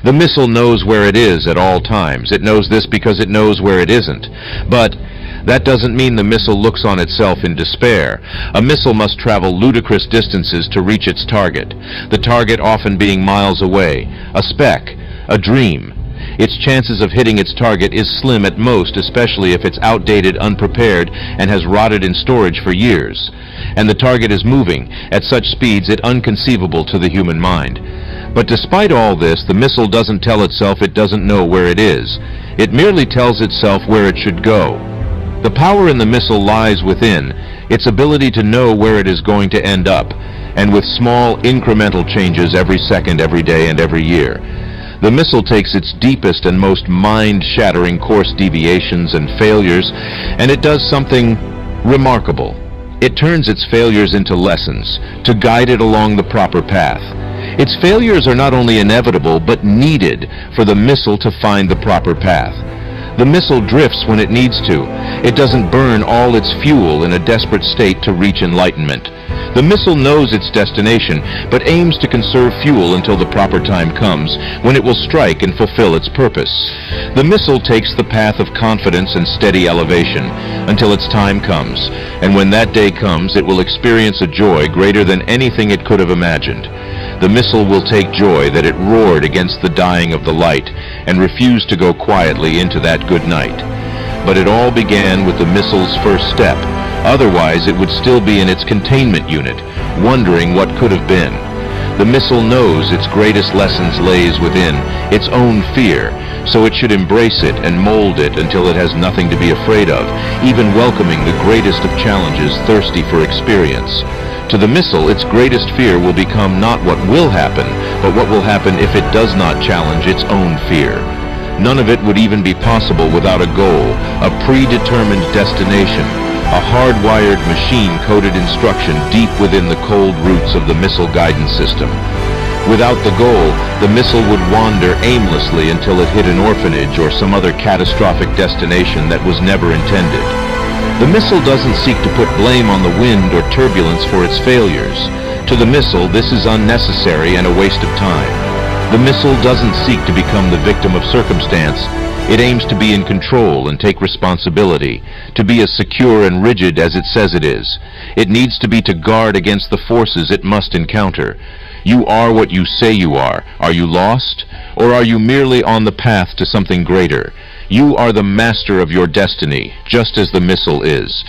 The missile knows where it is at all times. It knows this because it knows where it isn't. But that doesn't mean the missile looks on itself in despair. A missile must travel ludicrous distances to reach its target, the target often being miles away, a speck, a dream. Its chances of hitting its target is slim at most, especially if it's outdated, unprepared, and has rotted in storage for years. And the target is moving at such speeds it's inconceivable to the human mind. But despite all this, the missile doesn't tell itself it doesn't know where it is. It merely tells itself where it should go. The power in the missile lies within its ability to know where it is going to end up, and with small incremental changes every second, every day, and every year. The missile takes its deepest and most mind-shattering course deviations and failures, and it does something remarkable. It turns its failures into lessons to guide it along the proper path. Its failures are not only inevitable, but needed for the missile to find the proper path. The missile drifts when it needs to. It doesn't burn all its fuel in a desperate state to reach enlightenment. The missile knows its destination, but aims to conserve fuel until the proper time comes, when it will strike and fulfill its purpose. The missile takes the path of confidence and steady elevation, until its time comes, and when that day comes, it will experience a joy greater than anything it could have imagined. The missile will take joy that it roared against the dying of the light, and refused to go quietly into that good night. But it all began with the missile's first step. Otherwise, it would still be in its containment unit, wondering what could have been. The missile knows its greatest lessons lays within its own fear, so it should embrace it and mold it until it has nothing to be afraid of, even welcoming the greatest of challenges, thirsty for experience. To the missile, its greatest fear will become not what will happen, but what will happen if it does not challenge its own fear. None of it would even be possible without a goal, a predetermined destination, a hardwired machine-coded instruction deep within the cold roots of the missile guidance system. Without the goal, the missile would wander aimlessly until it hit an orphanage or some other catastrophic destination that was never intended. The missile doesn't seek to put blame on the wind or turbulence for its failures. To the missile, this is unnecessary and a waste of time. The missile doesn't seek to become the victim of circumstance. It aims to be in control and take responsibility, to be as secure and rigid as it says it is. It needs to be to guard against the forces it must encounter. You are what you say you are. Are you lost? Or are you merely on the path to something greater? You are the master of your destiny, just as the missile is.